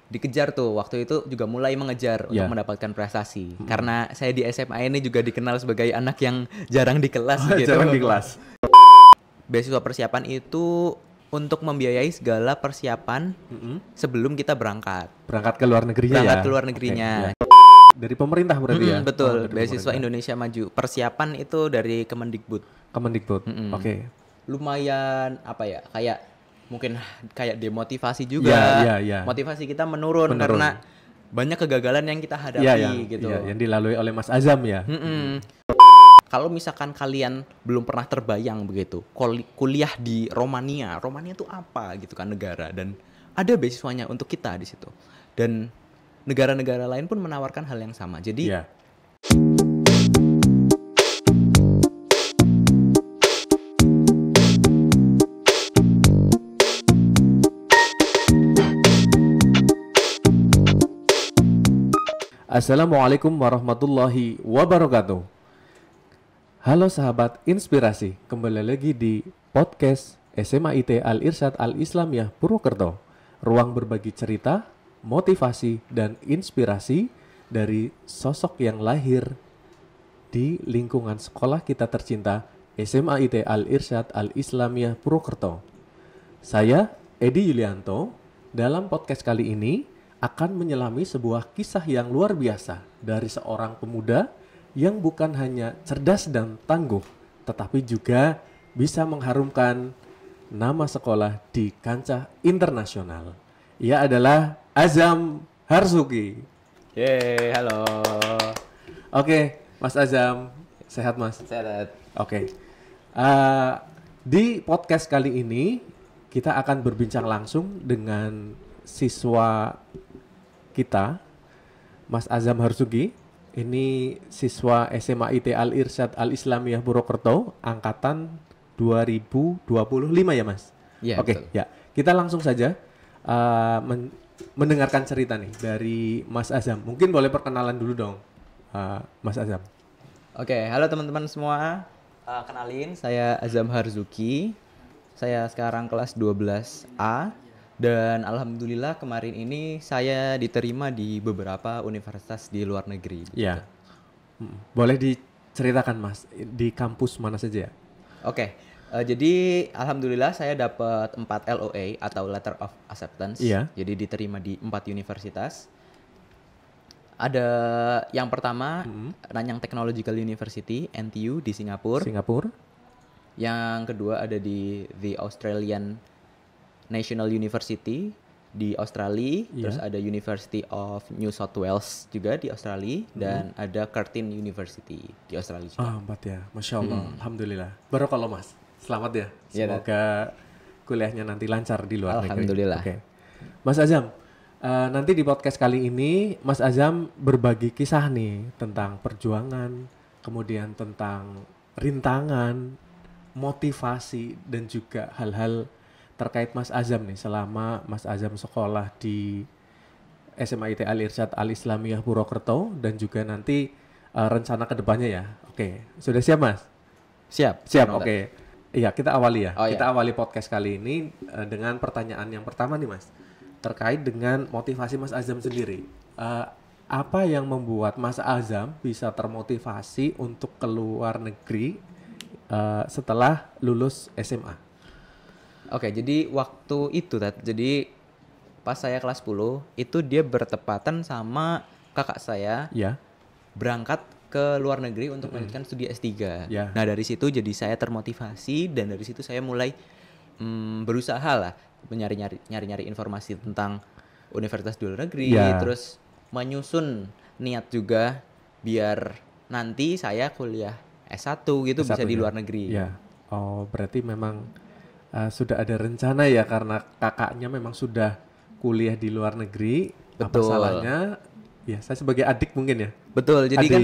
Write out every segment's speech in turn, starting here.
dikejar tuh. Waktu itu juga mulai mengejar untuk mendapatkan prestasi. Karena saya di SMA ini juga dikenal sebagai anak yang jarang di kelas gitu. Jarang di kelas. Beasiswa persiapan itu untuk membiayai segala persiapan sebelum kita berangkat. Berangkat ke luar negerinya Berangkat ya? ke luar negerinya. Okay, dari pemerintah berarti ya? Betul, dari beasiswa pemerintah. Indonesia Maju. Persiapan itu dari Kemendikbud. Oke. Lumayan kayak mungkin kayak demotivasi juga. Iya. Motivasi kita menurun karena banyak kegagalan yang kita hadapi gitu. Iya, yang dilalui oleh Mas Azam ya. Kalau misalkan kalian belum pernah terbayang begitu, kuliah di Romania itu apa gitu kan negara, dan ada beasiswanya untuk kita di situ. Dan negara-negara lain pun menawarkan hal yang sama. Jadi Assalamualaikum warahmatullahi wabarakatuh. Halo sahabat inspirasi, kembali lagi di podcast SMA IT Al-Irsyad Al-Islamiyah Purwokerto. Ruang berbagi cerita, motivasi, dan inspirasi dari sosok yang lahir di lingkungan sekolah kita tercinta SMA IT Al-Irsyad Al-Islamiyah Purwokerto. Saya, Edi Yulianto, dalam podcast kali ini akan menyelami sebuah kisah yang luar biasa dari seorang pemuda yang bukan hanya cerdas dan tangguh, tetapi juga bisa mengharumkan nama sekolah di kancah internasional. Ia adalah Azam Harzuki. yeay, halo. Oke, Mas Azam, sehat Mas? Sehat. Oke. Di podcast kali ini kita akan berbincang langsung dengan siswa kita, Mas Azam Harzuki. Ini siswa SMA IT Al-Irsyad Al-Islamiyah Purwokerto, angkatan 2025 ya Mas? Iya, Oke, betul. ya. Kita langsung saja mendengarkan cerita nih dari Mas Azam. Mungkin boleh perkenalan dulu dong, Mas Azam. Oke, halo teman-teman semua. Kenalin, saya Azam Harzuki. Saya sekarang kelas 12A. Dan alhamdulillah kemarin ini saya diterima di beberapa universitas di luar negeri. Ya, boleh diceritakan Mas, di kampus mana saja ya? Oke, jadi alhamdulillah saya dapat 4 LOA atau Letter of Acceptance. Iya. Jadi diterima di 4 universitas. Ada yang pertama, Nanyang Technological University, NTU di Singapura. Yang kedua ada di The Australian National University di Australia, terus ada University of New South Wales juga di Australia, dan ada Curtin University di Australia juga. 4 ya, Masya Allah, Alhamdulillah. Barokallah Mas, selamat ya. Iya, Semoga kuliahnya nanti lancar di luar negeri. Alhamdulillah. Oke. Mas Azam, nanti di podcast kali ini Mas Azam berbagi kisah nih tentang perjuangan, kemudian tentang rintangan, motivasi, dan juga hal-hal terkait Mas Azam nih selama Mas Azam sekolah di SMA IT Al-Irsyad Al-Islamiyah Purwokerto, dan juga nanti rencana kedepannya ya. Oke, sudah siap Mas? Siap. Oke. Iya, kita awali ya. Kita iya. awali podcast kali ini dengan pertanyaan yang pertama nih Mas, terkait dengan motivasi Mas Azam sendiri. Apa yang membuat Mas Azam bisa termotivasi untuk keluar negeri setelah lulus SMA? Oke, jadi waktu itu jadi pas saya kelas 10 itu dia bertepatan sama kakak saya berangkat ke luar negeri untuk melanjutkan studi S3. Nah, dari situ jadi saya termotivasi, dan dari situ saya mulai berusaha lah nyari-nyari informasi tentang universitas di luar negeri, terus menyusun niat juga biar nanti saya kuliah S1 gitu bisa di luar negeri. Ya. Oh, berarti memang sudah ada rencana ya, karena kakaknya memang sudah kuliah di luar negeri. Betul. Apa salahnya? Ya, saya sebagai adik mungkin ya. Betul. Jadi kan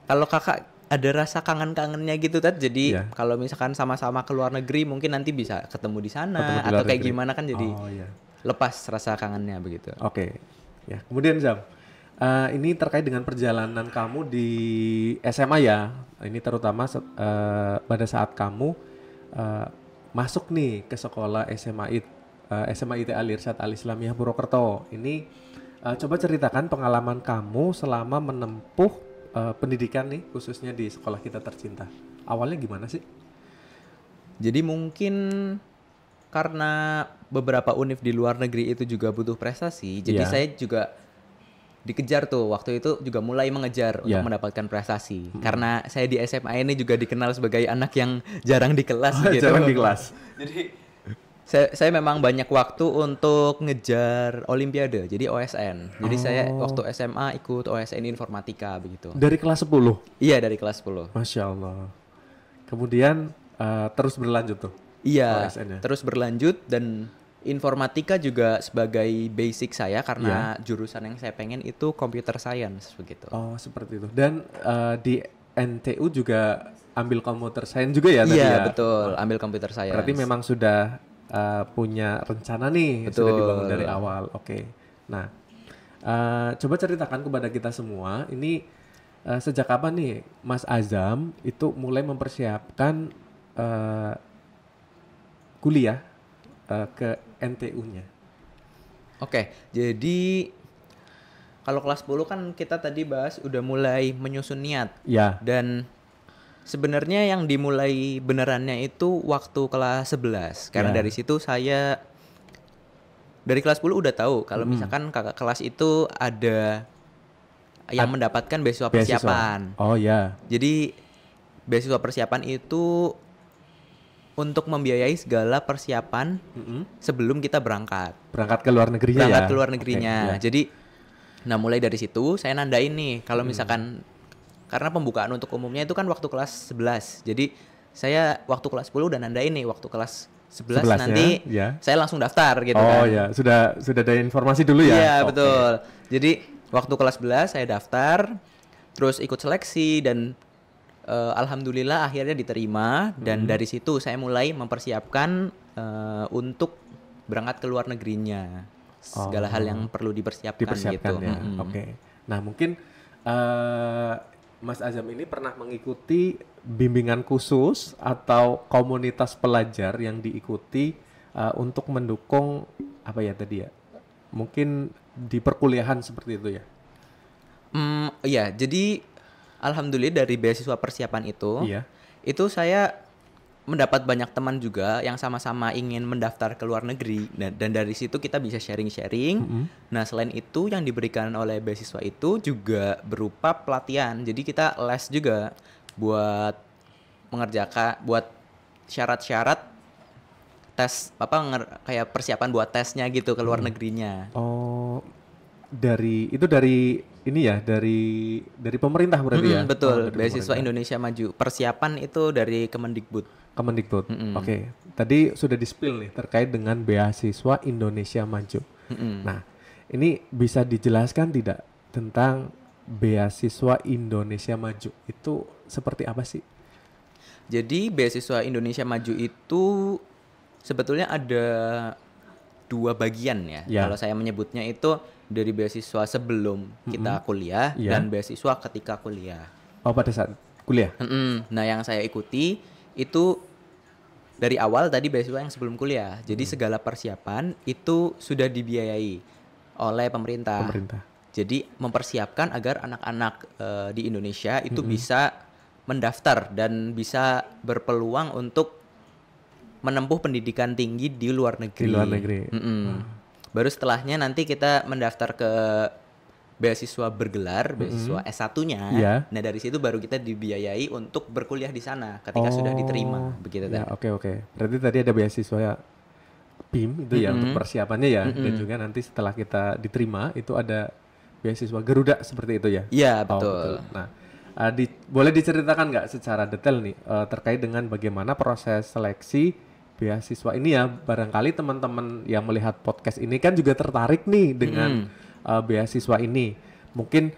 kalau kakak ada rasa kangen-kangennya gitu jadi kalau misalkan sama-sama ke luar negeri mungkin nanti bisa ketemu di sana atau kayak gimana kan, jadi lepas rasa kangennya begitu. Oke. Ya, kemudian Zam, ini terkait dengan perjalanan kamu di SMA ya. Ini terutama pada saat kamu masuk nih ke sekolah SMA IT Al-Irsyad Al-Islamiyah Purwokerto. Ini Coba ceritakan pengalaman kamu selama menempuh pendidikan nih, khususnya di sekolah kita tercinta. Awalnya gimana sih? Jadi mungkin karena beberapa univ di luar negeri itu juga butuh prestasi, jadi saya juga dikejar tuh waktu itu juga mulai mengejar untuk mendapatkan prestasi. Karena saya di SMA ini juga dikenal sebagai anak yang jarang di kelas gitu. Jarang di kelas. Jadi saya memang banyak waktu untuk ngejar olimpiade, jadi OSN. Jadi saya waktu SMA ikut OSN informatika begitu. Dari kelas 10? Iya, dari kelas 10. Masya Allah. Kemudian terus berlanjut tuh? Iya, terus berlanjut dan informatika juga sebagai basic saya karena jurusan yang saya pengen itu computer science begitu. Oh, seperti itu. Dan di NTU juga ambil computer science juga ya tadi ya? Iya, betul. Ambil computer science. Berarti memang sudah punya rencana nih, betul. Sudah dibangun dari awal. Oke. Nah, coba ceritakan kepada kita semua, ini sejak kapan nih Mas Azam itu mulai mempersiapkan kuliah ke NTU-nya? Oke, jadi kalau kelas 10 kan kita tadi bahas udah mulai menyusun niat. Ya. Dan sebenarnya yang dimulai benerannya itu waktu kelas 11. Karena dari situ saya dari kelas 10 udah tahu kalau misalkan kakak kelas itu ada yang mendapatkan beasiswa persiapan. Oh ya. Jadi beasiswa persiapan itu untuk membiayai segala persiapan sebelum kita berangkat. Berangkat ke luar negerinya Berangkat ke luar negerinya. Okay, Jadi, nah mulai dari situ saya nandain nih kalau misalkan karena pembukaan untuk umumnya itu kan waktu kelas 11. Jadi saya waktu kelas 10 udah nandain nih waktu kelas 11 nanti saya langsung daftar gitu kan. Oh ya, sudah ada informasi dulu ya. Iya, betul. Jadi waktu kelas 11 saya daftar, terus ikut seleksi dan alhamdulillah akhirnya diterima dan dari situ saya mulai mempersiapkan untuk berangkat ke luar negerinya. Segala hal yang perlu dipersiapkan gitu. Ya. Oke. Nah, mungkin Mas Azam ini pernah mengikuti bimbingan khusus atau komunitas pelajar yang diikuti untuk mendukung apa ya tadi ya? Mungkin di perkuliahan seperti itu ya? Iya, jadi alhamdulillah dari beasiswa persiapan itu saya mendapat banyak teman juga yang sama-sama ingin mendaftar ke luar negeri dan dari situ kita bisa sharing-sharing. Nah, selain itu yang diberikan oleh beasiswa itu juga berupa pelatihan. Jadi kita les juga buat mengerjakan buat syarat-syarat tes kayak persiapan buat tesnya gitu ke luar negerinya. Oh, dari ini ya dari pemerintah berarti ya? Betul, beasiswa Indonesia Maju. Persiapan itu dari Kemendikbud. Oke. Tadi sudah di-spill nih terkait dengan beasiswa Indonesia Maju. Nah, ini bisa dijelaskan tidak tentang beasiswa Indonesia Maju itu seperti apa sih? Jadi beasiswa Indonesia Maju itu sebetulnya ada dua bagian ya. Kalau saya menyebutnya itu dari beasiswa sebelum kita kuliah dan beasiswa ketika kuliah. Oh, pada saat kuliah? Nah, yang saya ikuti itu dari awal tadi beasiswa yang sebelum kuliah. Jadi segala persiapan itu sudah dibiayai oleh pemerintah. Jadi mempersiapkan agar anak-anak di Indonesia itu bisa mendaftar dan bisa berpeluang untuk menempuh pendidikan tinggi di luar negeri. Baru setelahnya nanti kita mendaftar ke beasiswa bergelar, beasiswa S1-nya. Nah, dari situ baru kita dibiayai untuk berkuliah di sana ketika sudah diterima, begitu kan. Oke. Berarti tadi ada beasiswa PIM itu ya untuk persiapannya ya, dan juga nanti setelah kita diterima itu ada beasiswa Garuda seperti itu ya. Iya, betul. Nah, boleh diceritakan nggak secara detail nih terkait dengan bagaimana proses seleksi beasiswa ini ya? Barangkali teman-teman yang melihat podcast ini kan juga tertarik nih dengan beasiswa ini. Mungkin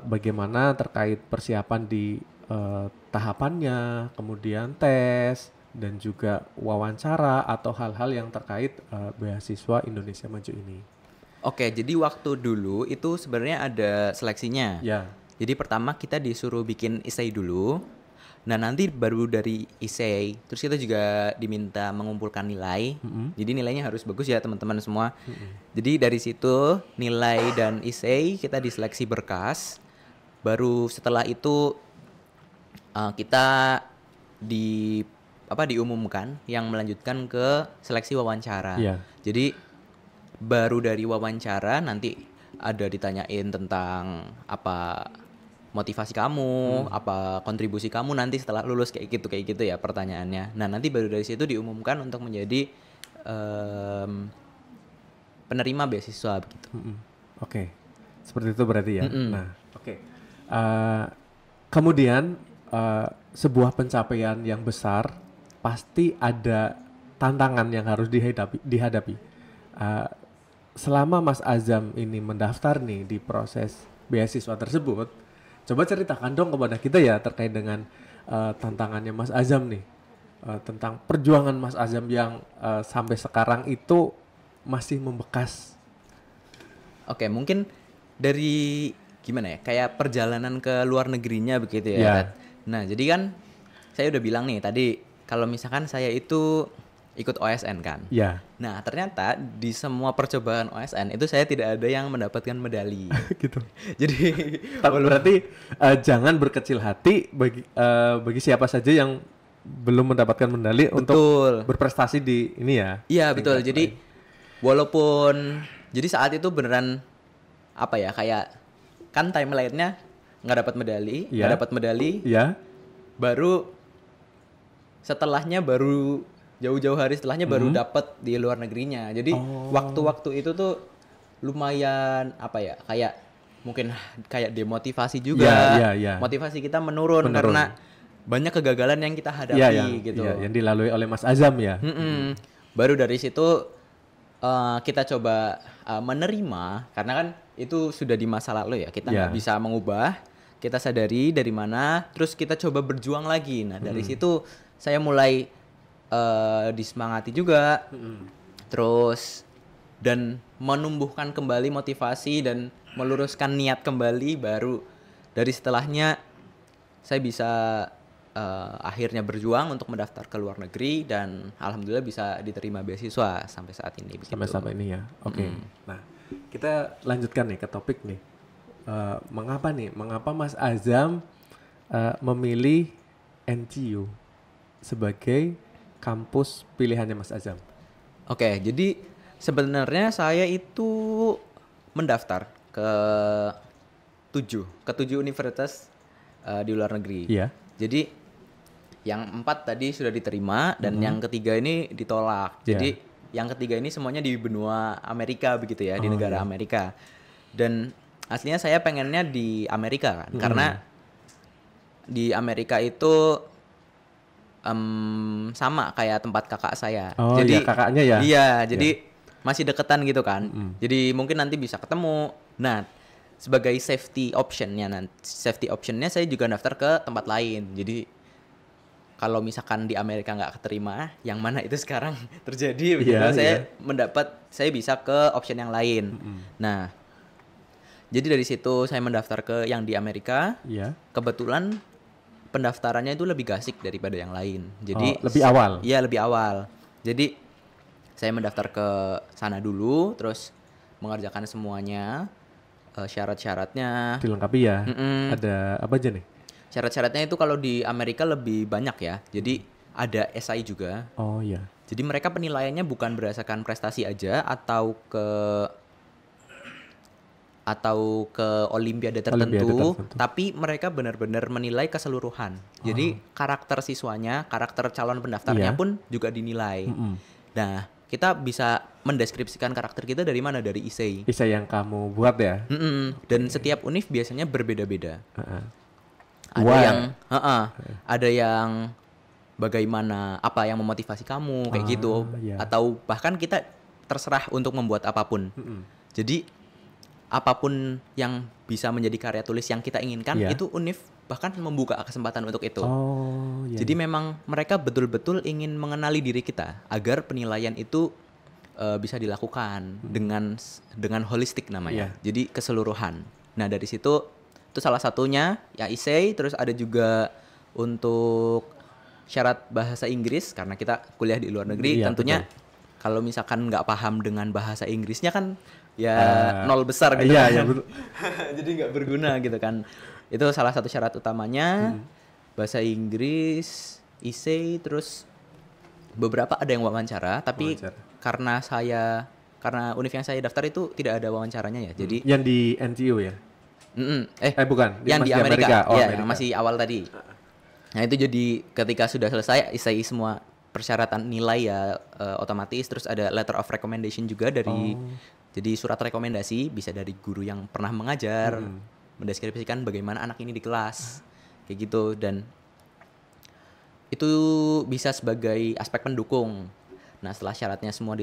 bagaimana terkait persiapan di tahapannya, kemudian tes dan juga wawancara atau hal-hal yang terkait beasiswa Indonesia Maju ini. Oke, jadi waktu dulu itu sebenarnya ada seleksinya. Jadi pertama kita disuruh bikin essay dulu. Nah nanti baru dari essay, terus kita juga diminta mengumpulkan nilai. Jadi nilainya harus bagus ya teman-teman semua. Jadi dari situ nilai dan essay kita diseleksi berkas. Baru setelah itu kita diumumkan yang melanjutkan ke seleksi wawancara. Jadi baru dari wawancara nanti ada ditanyain tentang apa motivasi kamu, apa kontribusi kamu nanti setelah lulus kayak gitu ya pertanyaannya. Nah nanti baru dari situ diumumkan untuk menjadi penerima beasiswa begitu. Oke. Seperti itu berarti ya. Nah, oke. Kemudian sebuah pencapaian yang besar pasti ada tantangan yang harus dihadapi. Selama Mas Azam ini mendaftar nih di proses beasiswa tersebut, coba ceritakan dong kepada kita ya terkait dengan tantangannya Mas Azam nih, tentang perjuangan Mas Azam yang sampai sekarang itu masih membekas. Oke, mungkin dari gimana ya, kayak perjalanan ke luar negerinya begitu ya. Nah jadi kan saya udah bilang nih tadi kalau misalkan saya itu ikut OSN kan. Nah ternyata di semua percobaan OSN itu saya tidak ada yang mendapatkan medali. Gitu. Jadi berarti jangan berkecil hati bagi siapa saja yang belum mendapatkan medali untuk berprestasi di ini ya. Iya betul. Jadi walaupun jadi saat itu beneran apa ya, kayak kan timeline-nya nggak dapat medali, baru setelahnya baru jauh-jauh hari setelahnya baru dapat di luar negerinya. Jadi waktu-waktu itu tuh lumayan apa ya, kayak mungkin kayak demotivasi juga. Motivasi kita menurun karena banyak kegagalan yang kita hadapi gitu. Yang dilalui oleh Mas Azam ya. Baru dari situ kita coba menerima, karena kan itu sudah di masa lalu ya, kita nggak bisa mengubah. Kita sadari dari mana, terus kita coba berjuang lagi. Nah dari situ saya mulai disemangati juga, terus dan menumbuhkan kembali motivasi dan meluruskan niat kembali. Baru dari setelahnya saya bisa akhirnya berjuang untuk mendaftar ke luar negeri dan alhamdulillah bisa diterima beasiswa sampai saat ini. Sampai saat ini ya. Oke. Nah kita lanjutkan nih ke topik nih. Mengapa Mas Azam memilih NTU sebagai kampus pilihannya Mas Azam? Oke, jadi sebenarnya saya itu mendaftar ke 7 universitas di luar negeri. Jadi yang 4 tadi sudah diterima dan yang ketiga ini ditolak. Jadi yang ketiga ini semuanya di benua Amerika begitu ya, di negara Amerika. Dan aslinya saya pengennya di Amerika kan, karena di Amerika itu sama kayak tempat kakak saya. Jadi kakaknya ya. Iya, jadi masih deketan gitu kan. Jadi mungkin nanti bisa ketemu. Nah, sebagai safety optionnya saya juga daftar ke tempat lain. Jadi kalau misalkan di Amerika nggak keterima, yang mana itu sekarang terjadi, saya bisa ke option yang lain. Nah, jadi dari situ saya mendaftar ke yang di Amerika. Kebetulan pendaftarannya itu lebih gasik daripada yang lain. Jadi lebih awal. Iya, lebih awal. Jadi saya mendaftar ke sana dulu, terus mengerjakan semuanya, syarat-syaratnya. Dilengkapi ya. Ada apa aja nih? Syarat-syaratnya itu kalau di Amerika lebih banyak ya. Jadi ada SI juga. Jadi mereka penilaiannya bukan berdasarkan prestasi aja atau ke olimpiade tertentu, tapi mereka benar-benar menilai keseluruhan. Jadi karakter siswanya, karakter calon pendaftarnya pun juga dinilai. Nah, kita bisa mendeskripsikan karakter kita dari mana? Dari essay. Essay yang kamu buat ya? Dan setiap univ biasanya berbeda-beda. Ada yang bagaimana, apa yang memotivasi kamu kayak gitu, atau bahkan kita terserah untuk membuat apapun. Jadi apapun yang bisa menjadi karya tulis yang kita inginkan, itu univ bahkan membuka kesempatan untuk itu. Jadi memang mereka betul-betul ingin mengenali diri kita agar penilaian itu bisa dilakukan dengan holistik namanya. Jadi keseluruhan. Nah dari situ itu salah satunya ya essay, terus ada juga Untuk syarat bahasa Inggris, karena kita kuliah di luar negeri, tentunya kalau misalkan nggak paham dengan bahasa Inggrisnya kan ya nol besar gitu kan. Jadi nggak berguna gitu kan. Itu salah satu syarat utamanya. Bahasa Inggris, essay, terus beberapa ada yang wawancara, tapi karena univ yang saya daftar itu tidak ada wawancaranya ya. Jadi yang di NTU ya? Bukan, yang di Amerika. Oh, ya, Amerika. Yang masih awal tadi. Nah, itu jadi ketika sudah selesai essay semua persyaratan nilai ya otomatis, terus ada letter of recommendation juga dari jadi surat rekomendasi, bisa dari guru yang pernah mengajar, mendeskripsikan bagaimana anak ini di kelas. Kayak gitu, dan itu bisa sebagai aspek pendukung. Nah, setelah syaratnya semua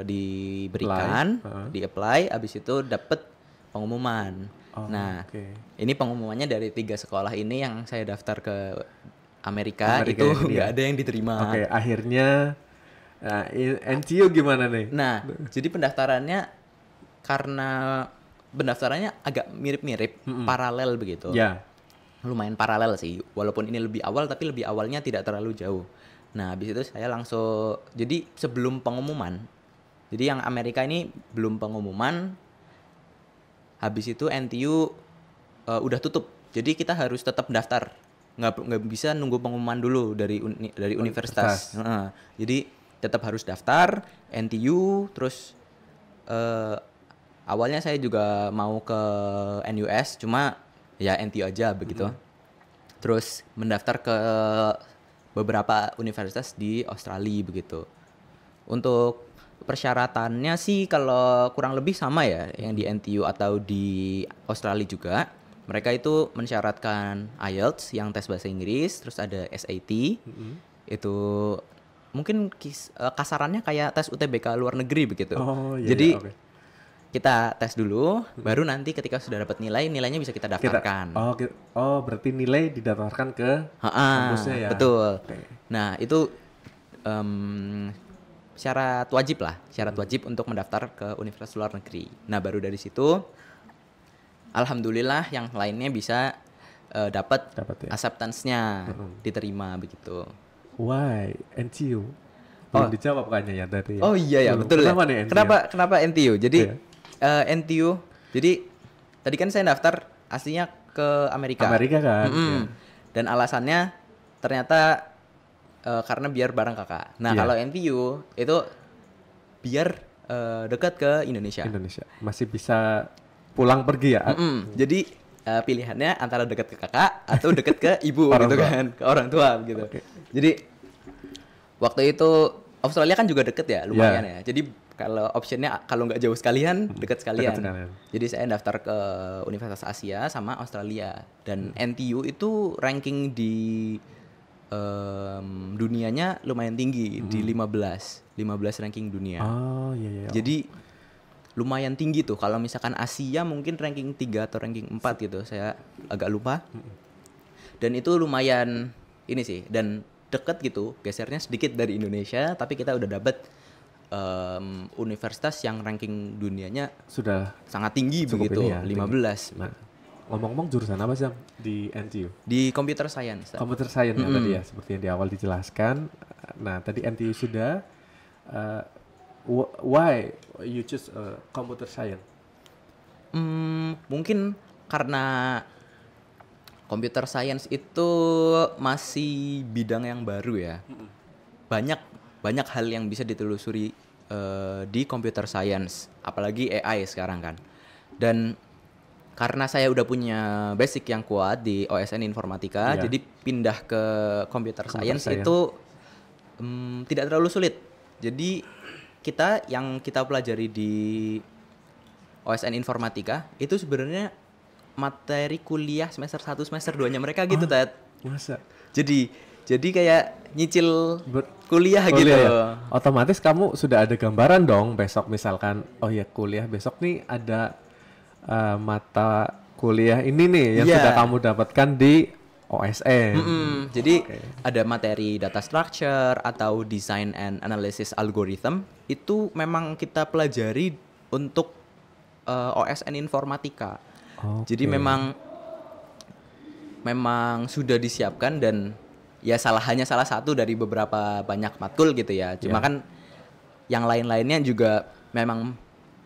diberikan, di-apply, habis itu dapat pengumuman. Ini pengumumannya dari 3 sekolah ini yang saya daftar ke Amerika itu nggak ada yang diterima. Akhirnya NTU gimana nih? Nah, jadi pendaftarannya agak mirip-mirip, paralel begitu. Lumayan paralel sih, walaupun ini lebih awal, tapi lebih awalnya tidak terlalu jauh. Nah, habis itu saya langsung, jadi sebelum pengumuman, jadi yang Amerika ini belum pengumuman, habis itu NTU udah tutup, jadi kita harus tetap daftar, nggak bisa nunggu pengumuman dulu dari universitas. Jadi tetap harus daftar NTU, terus awalnya saya juga mau ke NUS, cuma ya NTU aja begitu. Terus mendaftar ke beberapa universitas di Australia begitu. Untuk persyaratannya sih kalau kurang lebih sama ya, yang di NTU atau di Australia juga. Mereka itu mensyaratkan IELTS yang tes bahasa Inggris, terus ada SAT. Itu mungkin kasarannya kayak tes UTBK luar negeri begitu. Jadi kita tes dulu, baru nanti ketika sudah dapat nilainya bisa kita daftarkan. Berarti nilai didaftarkan ke kampusnya ya? Betul. Nah, itu syarat wajib untuk mendaftar ke universitas luar negeri. Nah, baru dari situ alhamdulillah yang lainnya bisa dapat ya? Acceptance-nya diterima begitu. Why NTU? Belum dijawab kayaknya ya tadi. Oh iya ya, betul. Kenapa nih NTU? Kenapa NTU? Jadi NTU. Jadi tadi kan saya daftar aslinya ke Amerika. Amerika kan. Dan alasannya ternyata karena biar bareng kakak. Nah, kalau NTU itu biar dekat ke Indonesia. Masih bisa pulang pergi ya. Jadi pilihannya antara dekat ke kakak atau dekat ke ibu gitu kan, ke orang tua gitu. Jadi waktu itu Australia kan juga deket ya, lumayan ya. Jadi kalau optionnya kalau nggak jauh sekalian, dekat sekalian. Jadi saya daftar ke Universitas Asia sama Australia, dan NTU itu ranking di dunianya lumayan tinggi, di 15 ranking dunia. Jadi lumayan tinggi tuh. Kalau misalkan Asia mungkin ranking 3 atau ranking 4 gitu, saya agak lupa. Dan itu lumayan ini sih, dan deket gitu, gesernya sedikit dari Indonesia, tapi kita udah dapet universitas yang ranking dunianya sudah sangat tinggi begitu, ya, 15. Nah, ngomong-ngomong jurusan apa sih di NTU? Di Computer Science. Computer Science ya tadi ya, seperti yang di awal dijelaskan. Nah, tadi NTU sudah. Why you choose Computer Science? Mungkin karena Computer Science itu masih bidang yang baru ya. Banyak hal yang bisa ditelusuri di Computer Science, apalagi AI sekarang kan. Dan karena saya udah punya basic yang kuat di OSN Informatika, jadi pindah ke Computer Science itu tidak terlalu sulit. Jadi yang kita pelajari di OSN Informatika itu sebenarnya materi kuliah semester 1, semester 2-nya mereka gitu, Tat. Masa? Jadi kayak nyicil kuliah gitu. Ya. Otomatis kamu sudah ada gambaran dong besok misalkan, oh ya kuliah besok nih ada mata kuliah ini nih yang sudah kamu dapatkan di OSN. Jadi ada materi data structure atau design and analysis algorithm, itu memang kita pelajari untuk OSN Informatika. Jadi memang memang sudah disiapkan dan ya hanya salah satu dari beberapa banyak matkul gitu ya. Cuma kan yang lain-lainnya juga memang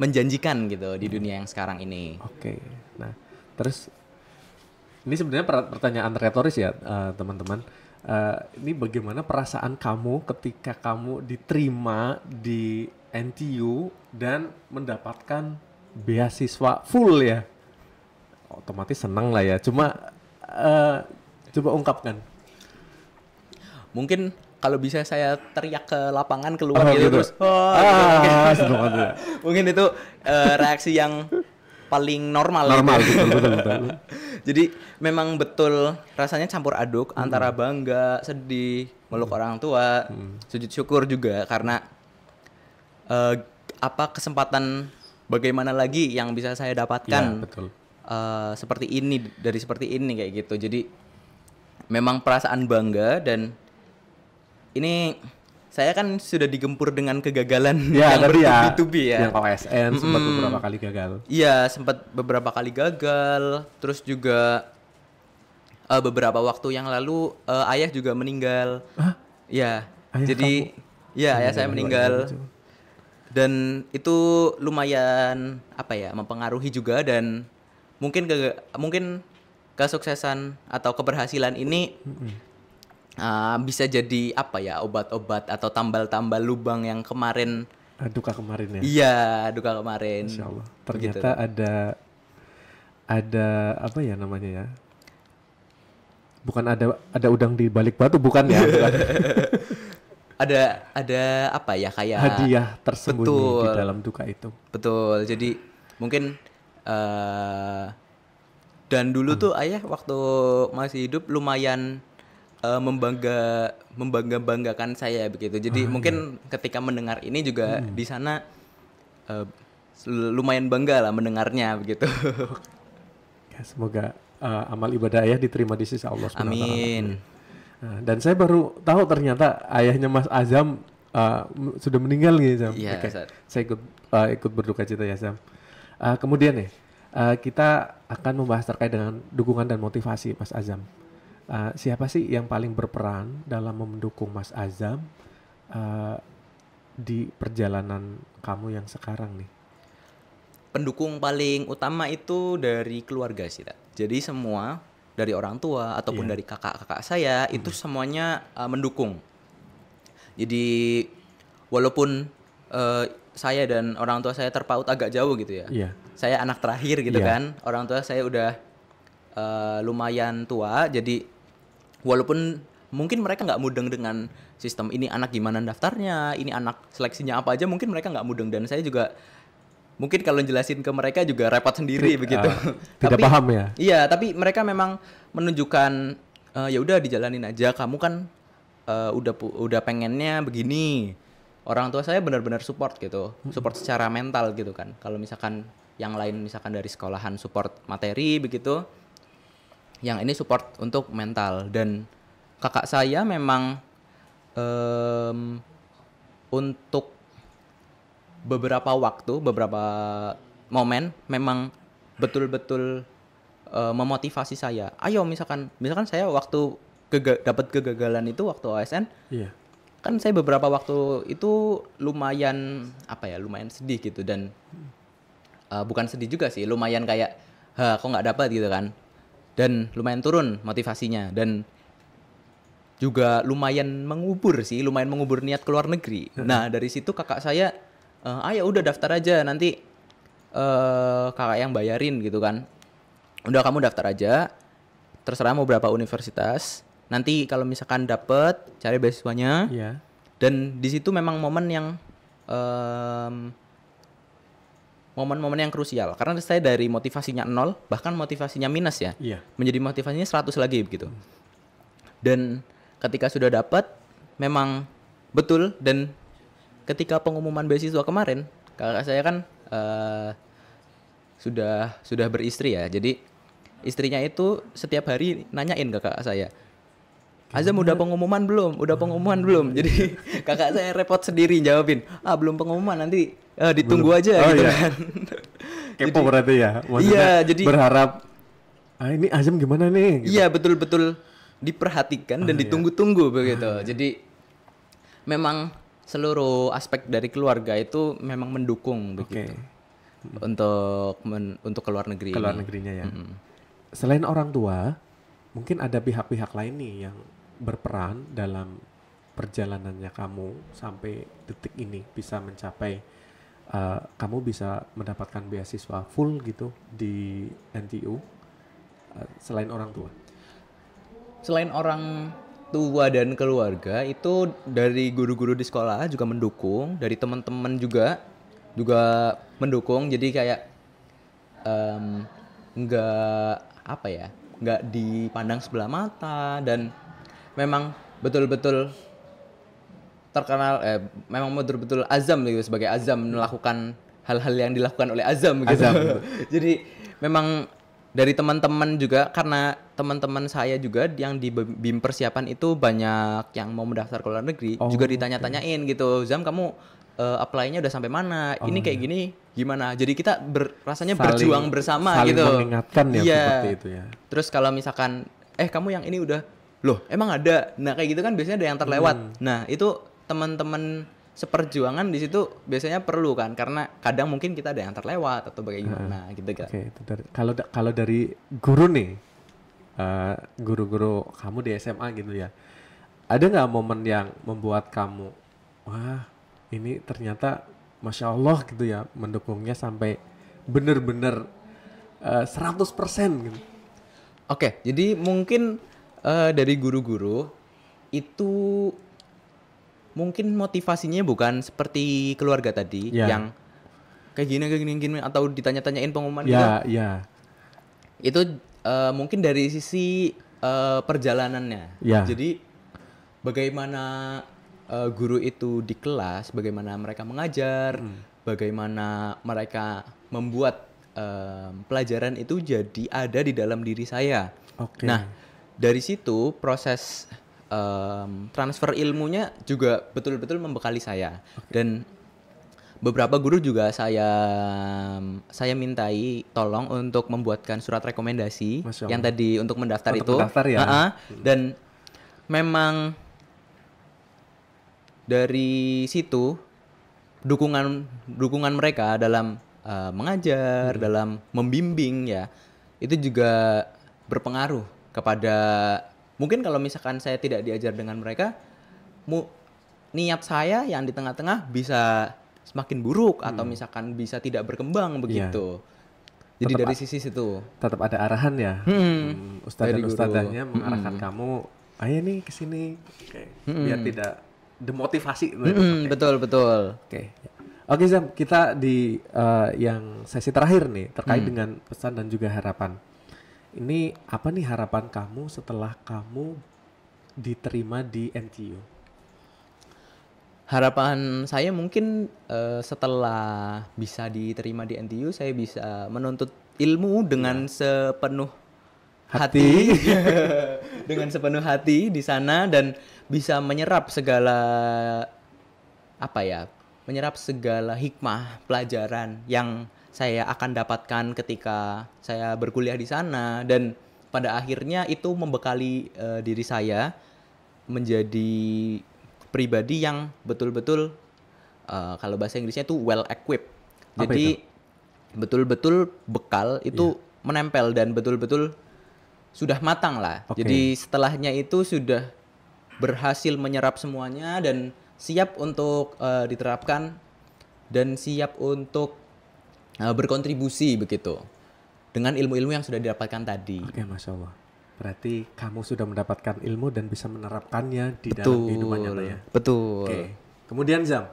menjanjikan gitu di dunia yang sekarang ini. Oke. Nah, terus ini sebenarnya pertanyaan retoris ya, teman-teman. Ini bagaimana perasaan kamu ketika kamu diterima di NTU dan mendapatkan beasiswa full ya? Otomatis senang lah ya. Cuma coba ungkapkan. Mungkin kalau bisa saya teriak ke lapangan keluar gitu terus. Mungkin itu reaksi yang paling normal gitu. Betul. Jadi memang betul rasanya campur aduk antara bangga, sedih, meluk orang tua, sujud syukur juga karena kesempatan bagaimana lagi yang bisa saya dapatkan. Ya, betul. Seperti ini kayak gitu. Jadi memang perasaan bangga dan ini saya kan sudah digempur dengan kegagalan yang bertubi-tubi ya. Yang OSN sempat beberapa kali gagal. Iya, sempat beberapa kali gagal. Terus juga beberapa waktu yang lalu ayah juga meninggal. Hah? Ya, jadi ayah saya meninggal. Dan itu lumayan mempengaruhi juga dan mungkin kesuksesan atau keberhasilan ini bisa jadi obat-obat atau tambal-tambal lubang yang kemarin duka kemarin ya. Iya, duka kemarin. Insya Allah. Ternyata ada apa ya namanya ya? Bukan ada udang di balik batu, bukan ya? Bukan. ada kayak hadiah tersembunyi di dalam duka itu. Betul. Jadi mungkin dan dulu tuh ayah waktu masih hidup lumayan membanggakan saya begitu. Jadi mungkin ketika mendengar ini juga di sana lumayan bangga lah mendengarnya begitu. Ya, semoga amal ibadah ayah diterima di sisi Allah SWT. Amin. Nah, dan saya baru tahu ternyata ayahnya Mas Azam sudah meninggal nih, Zam. Iya, saya ikut berduka cita ya, Zam. Kemudian nih kita akan membahas terkait dengan dukungan dan motivasi Mas Azam. Siapa sih yang paling berperan dalam mendukung Mas Azam di perjalanan kamu yang sekarang nih? Pendukung paling utama itu dari keluarga sih, Tak. Jadi semua dari orang tua ataupun dari kakak-kakak saya itu semuanya mendukung. Jadi walaupun saya dan orang tua saya terpaut agak jauh gitu ya. Saya anak terakhir gitu kan. Orang tua saya udah lumayan tua, jadi walaupun mungkin mereka nggak mudeng dengan sistem ini anak gimana daftarnya, ini anak seleksinya apa aja, mungkin mereka nggak mudeng dan saya juga mungkin kalau jelasin ke mereka juga repot sendiri begitu. Tidak paham ya? Iya, tapi mereka memang menunjukkan ya udah dijalanin aja, kamu kan udah pengennya begini. Orang tua saya benar-benar support gitu, support secara mental gitu kan. Kalau misalkan yang lain misalkan dari sekolahan support materi begitu, yang ini support untuk mental. Dan kakak saya memang untuk beberapa momen memang betul-betul memotivasi saya. Ayo misalkan saya waktu dapat kegagalan itu waktu OSN, kan saya beberapa waktu itu lumayan sedih gitu dan bukan sedih juga sih, lumayan kayak kok nggak dapat gitu kan. Dan lumayan turun motivasinya dan juga lumayan mengubur niat ke luar negeri. Nah dari situ kakak saya, ayo udah daftar aja nanti kakak yang bayarin gitu kan. Udah kamu daftar aja, terserah mau berapa universitas. Nanti kalau misalkan dapet cari beasiswanya. Dan di situ memang momen yang momen-momen yang krusial karena saya dari motivasinya 0 bahkan motivasinya minus ya, menjadi motivasinya 100 lagi begitu. Dan ketika sudah dapat memang betul, dan ketika pengumuman beasiswa kemarin kakak saya kan sudah beristri ya, jadi istrinya itu setiap hari nanyain ke kakak saya, Azam udah pengumuman belum? Jadi kakak saya repot sendiri jawabin, belum pengumuman, nanti ditunggu aja gitu kan. Kepo berarti ya. Maksudnya jadi berharap ini Azam gimana nih? Gitu. Iya betul-betul diperhatikan dan ditunggu-tunggu begitu. Jadi memang seluruh aspek dari keluarga itu memang mendukung begitu untuk ke luar negeri. Ke luar negerinya ya. Selain orang tua, mungkin ada pihak-pihak lain nih yang berperan dalam perjalanannya kamu sampai detik ini bisa mencapai kamu bisa mendapatkan beasiswa full gitu di NTU selain orang tua. Selain orang tua dan keluarga itu dari guru-guru di sekolah juga mendukung, dari teman-teman juga mendukung. Jadi kayak nggak dipandang sebelah mata dan memang betul-betul terkenal memang betul-betul azam gitu, sebagai azam melakukan hal-hal yang dilakukan oleh azam gitu. Jadi memang dari teman-teman juga, karena teman-teman saya juga yang di BIM persiapan itu banyak yang mau mendaftar ke luar negeri, juga ditanya-tanyain gitu, Zam kamu apply-nya udah sampai mana? Ini kayak gini gimana? Jadi kita rasanya berjuang bersama saling gitu. Saling mengingatkan ya seperti itu ya. Terus kalau misalkan kamu yang ini udah, loh emang ada? Nah kayak gitu kan biasanya ada yang terlewat. Nah itu teman-teman seperjuangan di situ biasanya perlu kan, karena kadang mungkin kita ada yang terlewat atau bagaimana gitu kan. Oke, kalau dari guru nih, guru-guru kamu di SMA gitu ya, ada nggak momen yang membuat kamu, wah ini ternyata Masya Allah gitu ya, mendukungnya sampai bener-bener 100% gitu. Oke, jadi mungkin dari guru-guru itu mungkin motivasinya bukan seperti keluarga tadi yang kayak gini atau ditanya-tanyain pengumuman gitu. Iya. Itu mungkin dari sisi perjalanannya. Jadi bagaimana guru itu di kelas, bagaimana mereka mengajar, bagaimana mereka membuat pelajaran itu jadi ada di dalam diri saya. Nah, dari situ proses transfer ilmunya juga betul-betul membekali saya. Dan beberapa guru juga saya mintai tolong untuk membuatkan surat rekomendasi yang tadi untuk mendaftar itu. Mendaftar ya. Dan memang dari situ dukungan mereka dalam mengajar, dalam membimbing ya, itu juga berpengaruh kepada, mungkin kalau misalkan saya tidak diajar dengan mereka, niat saya yang di tengah-tengah bisa semakin buruk atau misalkan bisa tidak berkembang begitu. Jadi dari sisi situ tetap ada arahan ya. Ustadz dan ustadzahnya mengarahkan kamu, ayo nih kesini, biar tidak demotivasi. Betul. Oke Zam, kita di yang sesi terakhir nih terkait dengan pesan dan juga harapan. Ini apa nih harapan kamu setelah kamu diterima di NTU? Harapan saya mungkin setelah bisa diterima di NTU, saya bisa menuntut ilmu dengan sepenuh hati dengan sepenuh hati di sana, dan bisa menyerap segala hikmah pelajaran yang saya akan dapatkan ketika saya berkuliah di sana, dan pada akhirnya itu membekali diri saya menjadi pribadi yang betul-betul kalau bahasa Inggrisnya itu well equipped. Jadi betul-betul bekal itu menempel dan betul-betul sudah matang lah. Jadi setelahnya itu sudah berhasil menyerap semuanya dan siap untuk diterapkan dan siap untuk berkontribusi begitu dengan ilmu-ilmu yang sudah didapatkan tadi. Oke, Masya Allah. Berarti kamu sudah mendapatkan ilmu dan bisa menerapkannya di dalam kehidupan nyata ya. Betul. Oke. Kemudian Zam,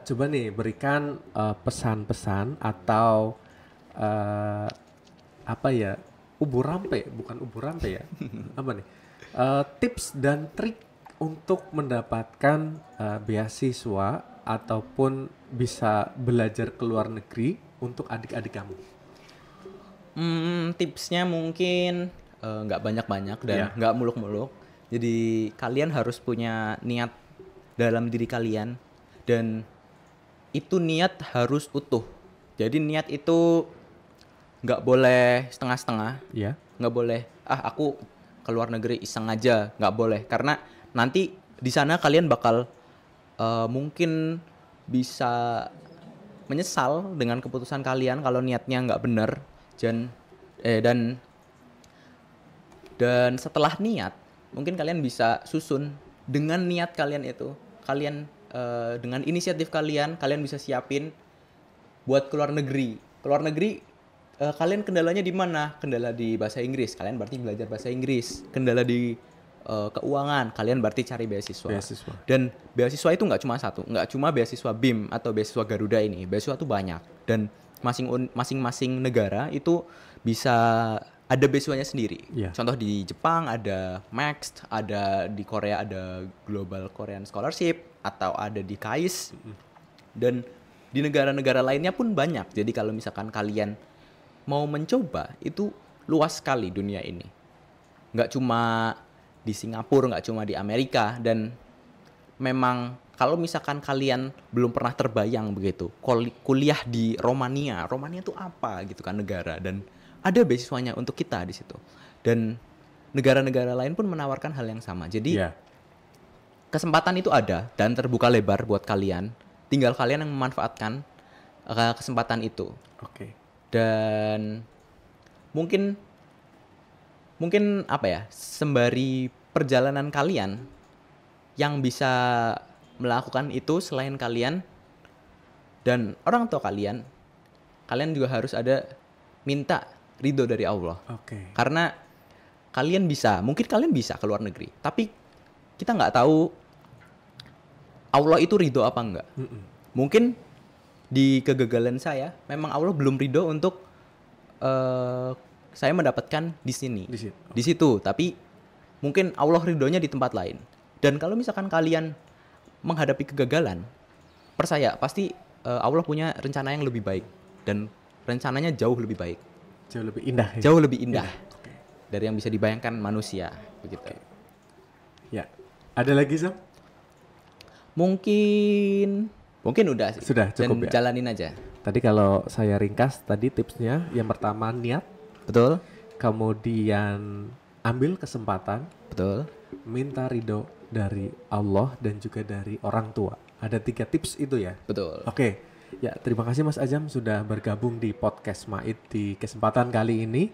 coba nih berikan pesan-pesan atau ubur rampe ya. Apa nih? Tips dan trik untuk mendapatkan beasiswa ataupun bisa belajar ke luar negeri untuk adik-adik kamu. Tipsnya mungkin nggak banyak-banyak dan nggak muluk-muluk. Jadi kalian harus punya niat dalam diri kalian, dan itu niat harus utuh. Jadi niat itu nggak boleh setengah-setengah. Iya. Nggak boleh, aku ke luar negeri iseng aja, nggak boleh. Karena nanti di sana kalian bakal mungkin bisa menyesal dengan keputusan kalian kalau niatnya nggak benar. Dan setelah niat, mungkin kalian bisa susun dengan niat kalian itu. Kalian dengan inisiatif kalian bisa siapin buat keluar negeri. Keluar negeri, kalian kendalanya di mana? Kendala di bahasa Inggris, kalian berarti belajar bahasa Inggris. Kendala di keuangan, kalian berarti cari beasiswa. Dan beasiswa itu nggak cuma satu, nggak cuma beasiswa BIM atau beasiswa Garuda ini. Beasiswa itu banyak, dan masing-masing negara itu bisa ada beasiswanya sendiri. Contoh di Jepang ada Max, ada di Korea ada Global Korean Scholarship, atau ada di KAIS. Dan di negara-negara lainnya pun banyak. Jadi kalau misalkan kalian mau mencoba, itu luas sekali dunia ini. Nggak cuma di Singapura, nggak cuma di Amerika. Dan memang kalau misalkan kalian belum pernah terbayang begitu, kuliah di Romania itu apa gitu kan negara, dan ada beasiswanya untuk kita di situ. Dan negara-negara lain pun menawarkan hal yang sama. Jadi kesempatan itu ada dan terbuka lebar buat kalian. Tinggal kalian yang memanfaatkan kesempatan itu. Dan mungkin apa ya? Sembari perjalanan kalian yang bisa melakukan itu selain kalian dan orang tua kalian juga harus ada minta ridho dari Allah. Karena mungkin kalian bisa ke luar negeri, tapi kita nggak tahu Allah itu ridho apa enggak. Mungkin di kegagalan saya, memang Allah belum ridho untuk saya mendapatkan di sini, di situ. Tapi mungkin Allah ridhonya di tempat lain. Dan kalau misalkan kalian menghadapi kegagalan, percaya pasti Allah punya rencana yang lebih baik, dan rencananya jauh lebih baik. Jauh lebih indah. Jauh lebih indah dari yang bisa dibayangkan manusia, begitu. Ya, ada lagi Sam? Mungkin udah sih. Sudah cukup. Dan jalanin aja. Tadi kalau saya ringkas, tadi tipsnya yang pertama niat, betul. Kemudian ambil kesempatan, betul. Minta ridho dari Allah dan juga dari orang tua. Ada 3 tips itu ya. Betul. Ya, terima kasih Mas Azam sudah bergabung di podcast Mait di kesempatan kali ini.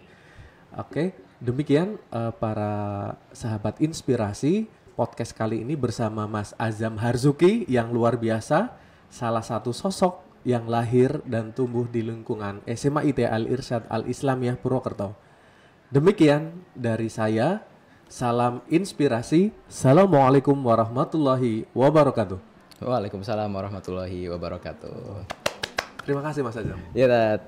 Demikian para sahabat inspirasi, podcast kali ini bersama Mas Azam Harzuki yang luar biasa, salah satu sosok yang lahir dan tumbuh di lingkungan SMA IT Al-Irsyad Al-Islamiyah Purwokerto. Demikian dari saya, salam inspirasi. Assalamualaikum warahmatullahi wabarakatuh. Waalaikumsalam warahmatullahi wabarakatuh. Terima kasih Mas Azam. Ya,